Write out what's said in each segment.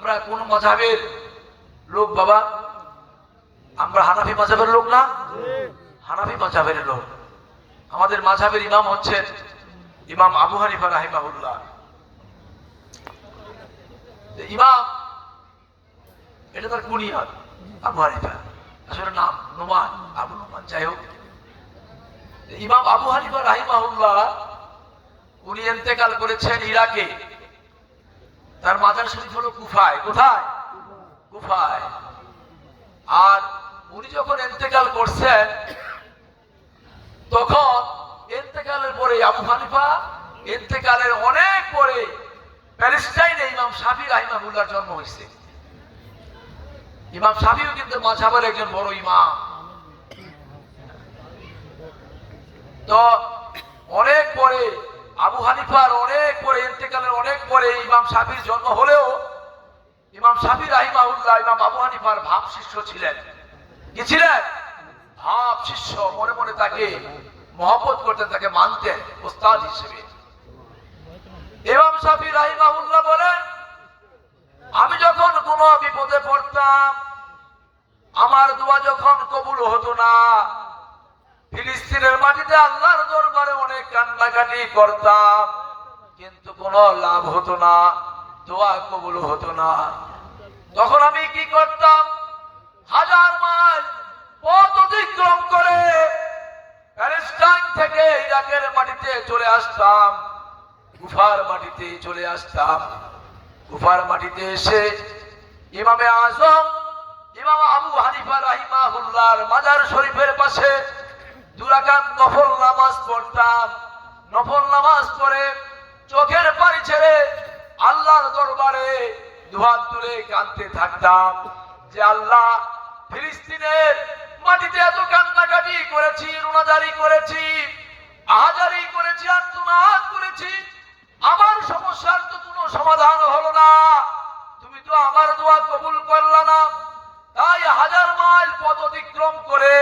আমরা কোন মাযহাবের লোক বাবা? আমরা হানাফি মাযহাবের লোক না? হানাফি মাযহাবের লোক। আমাদের মাযহাবের ইমাম হচ্ছেন ইমাম আবু হানিফা রাহিমাহুল্লাহ। ইমাম এটা তার কুনিয়াত, আবু হানিফা, আসলে নাম নোমান, আবু নোমান। যাই হোক, ইমাম আবু হানিফা রাহিমাহুল্লাহ উনি ইন্তেকাল করেছেন ইরাকে। তার মাজার শরীফ হলো কুফায়। কোথায়? কুফায়। আর উনি যখন ইন্তেকাল করছেন তখন ইন্তেকালের পরে আবু হানিফা ইন্তেকালের অনেক পরে প্যালেস্টাইনে ইমাম শাফি রাহিমাহুল্লাহর জন্ম হয়েছে। ইমাম শাফিও কিন্তু মাযহাবের একজন বড় ইমাম। তো অনেক পরে আবু হানিফার অনেক পরে ইন্তেকালের অনেক পরে ইমাম শাফির জন্ম হলেও ইমাম শাফি রাহিমাহুল্লাহ ইমাম আবু হানিফার ভাব শিষ্য ছিলেন। কি ছিলেন? ভাব শিষ্য। মনে মনে তাকে মহব্বত করতেন, তাকে মানতেন ওস্তাদ হিসেবে। ইমাম শাফি রাহিমাহুল্লাহ বলেন, আমি যখন কোনো বিপদে পড়তাম, আমার দোয়া যখন কবুল হতো না, ফিলিস্তিনের মাটিতে আল্লাহর দরবারে অনেক কান্নাকাটি করতাম, কিন্তু কোনো লাভ হতো না, দোয়া কবুল হতো না। তখন আমি কি করতাম? হাজার মাইল পথ অতিক্রম করে প্যালেস্টাইন থেকে ইরাকের মাটিতে চলে আসতাম, কুফার মাটিতে চলে আসতাম। কুফার মাটিতে এসে ইমামে আজম ইমাম আবু হানিফা রাহিমাহুল্লাহর মাজার শরীফের পাশে 2 রাকাত নফল নামাজ পড়তাম। নফল নামাজ পড়ে চোখের পানি ছেড়ে আল্লাহর দরবারে দুহাত তুলে কাঁদতে থাকতাম যে আল্লাহ, ফিলিস্তিনের মাটিতে এত কান্নাকাটি করেছি, রুনাজারি করেছি, আহাজারি করেছি, আর্তনাদ করেছি, আমার সমস্যার তো কোনো সমাধান হলো না, তুমি তো আমার দোয়া কবুল করলা না। তাই হাজার মাইল পথ অতিক্রম করে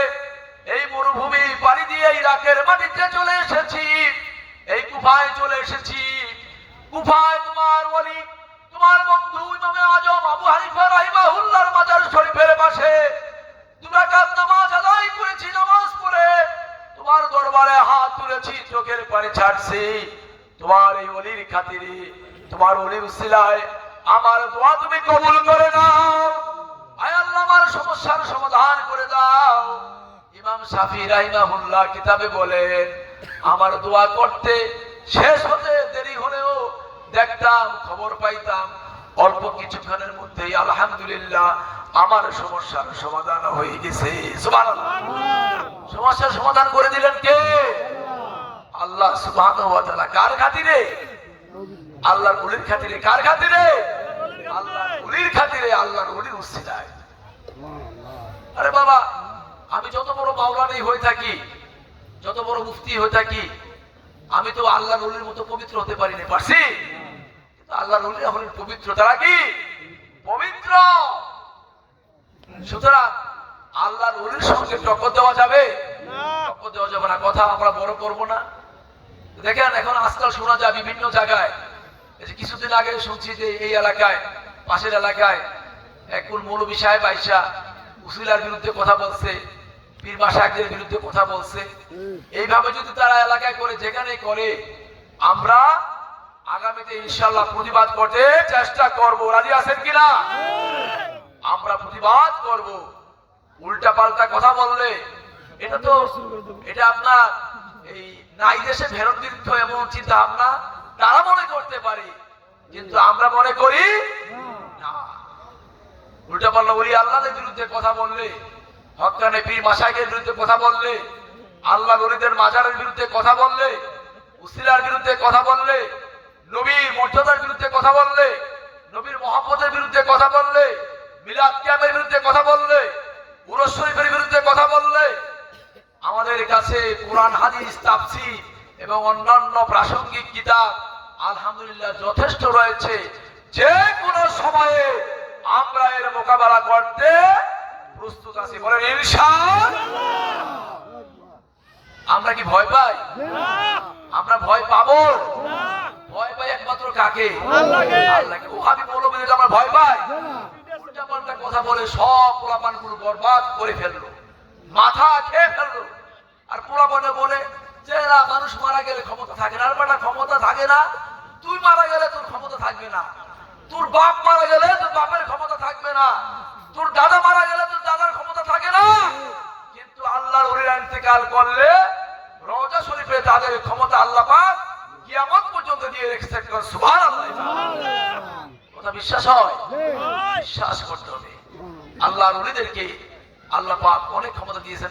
এই মরুভূমি পাড়ি দিয়ে ইরাকের মাটিতে চলে এসেছি, এই কুফায় চলে এসেছি। কুফায় তোমার ওলি, তোমার বন্ধু ইমামে আজম আবু হানিফা রাহিমাহুল্লাহর মাজার শরীফের পাশে 2 রাকাত নামাজ আদায় করেছি। নামাজ পড়ে তোমার দরবারে হাত তুলেছি, চোখের পানি ছাড়ছি, তোমার এই ওলির খাতিরে, তোমার ওলির উসিলায় আমার দোয়া তুমি কবুল করে নাও। আয় আল্লাহ, আমার সমস্যার সমাধান করে দাও। ইমাম শাফি রাহিমাহুল্লাহ কিতাবে বলেন, আমার দোয়া করতে শেষ হতে দেরি হলেও দেখতাম, খবর পাইতাম অল্প কিছুক্ষণের মধ্যেই আলহামদুলিল্লাহ আমার সমস্যার সমাধান হয়ে গেছে। সুবহানাল্লাহ। সমস্যার সমাধান করে দিলেন কে? আল্লাহ সুবহানাহু ওয়া তাআলা। কার খাতিরে? আল্লাহর ওলির খাতিরে। কার খাতিরে? আল্লাহর ওলির খাতিরে, আল্লাহর ওলির উসিলায়। আরে বাবা, আমি যত বড় মাওলানা হয়ে থাকি, যত বড় মুফতি হয়ে থাকি, আমি তো আল্লাহর ওলির মতো পবিত্র হতে পারি না। পারছি? কিন্তু আল্লাহর ওলি হলেন পবিত্র। তারা কি পবিত্র? সুতরাং আল্লাহর ওলির সঙ্গে টক্কর দেওয়া যাবে না, টক্কর দেওয়া যাবে না। কথা আমরা বড় করব না। দেখেন, এখন আজকাল শোনা যায় বিভিন্ন জায়গায়, কিছুদিন আগে শুনছি যে এই এলাকায়, পাশের এলাকায় এক কোন মৌলভী সাহেব আইসা উসিলার বিরুদ্ধে কথা বলছে, পীর মাশায়েখদের বিরুদ্ধে কথা বলছে। এইভাবে যদি তারা এলাকায় করে, যেখানে করে, আমরা আগামীতে ইনশাআল্লাহ প্রতিবাদ করতে চেষ্টা করব। রাজি আছেন কিনা? আমরা প্রতিবাদ করব। উল্টা পাল্টা কথা বললে এটা আপনার এই নাই দেশে ফেরত দিতে এমন চিন্তা ভাবনা তারা মনে করতে পারে, কিন্তু আমরা মনে করি না। উল্টা পাল্টা বলি আল্লাহর বিরুদ্ধে কথা বললে, হক্কানে পীর মাশায়েখের বিরুদ্ধে কথা বললে, আল্লাহ ওলিদের মাজারের বিরুদ্ধে কথা বললে, উসিলার বিরুদ্ধে কথা বললে, নবীর মর্যাদার বিরুদ্ধে কথা বললে, নবীর মহব্বতের বিরুদ্ধে কথা বললে, মিলাদ কিয়ামের বিরুদ্ধে কথা বললে, উরুস শরীফের বিরুদ্ধে কথা বললে, আমাদের কাছে কোরআন, হাদিস, তাফসীর এবং অন্যান্য প্রাসঙ্গিক কিতাব আলহামদুলিল্লাহ যথেষ্ট রয়েছে। যে কোনো সময়ে আমরা এর মোকাবেলা করতে প্রস্তুত আছি। বলেন ইনশাআল্লাহ। আমরা কি ভয় পাই? আমরা ভয় পাবো? ভয় পাই একমাত্র কাকে? আল্লাহকে। আল্লাহকে। ও আমি বলবো এটা আমার ভয় পাই? উল্টাপাল্টা কথা বলে সব পোলাপানগুলো বরবাদ করে ফেললো, মাথা খেয়ে ফেললো। আর পোলাপানে বলে যে না, মানুষ মারা গেলে ক্ষমতা থাকে না। আর বেটা, ক্ষমতা থাকে না। তুই মারা গেলে তোর ক্ষমতা থাকবে না, তোর বাপ মারা গেলে তোর বাপের ক্ষমতা থাকবে না, তোর দাদা মারা গেলে তোর দাদার ক্ষমতা থাকে না। কিন্তু আল্লাহর ওলিরা ইন্তেকাল করলে রওজা শরীফে তাদের ক্ষমতা আল্লাহ পাক কিয়ামত পর্যন্ত দিয়ে রেখেছেন। সুবহানাল্লাহ। কথা বিশ্বাস হয়? বিশ্বাস করতে হবে। আল্লাহর ওলিদেরকে আল্লাহ পাক অনেক ক্ষমতা দিয়েছেন।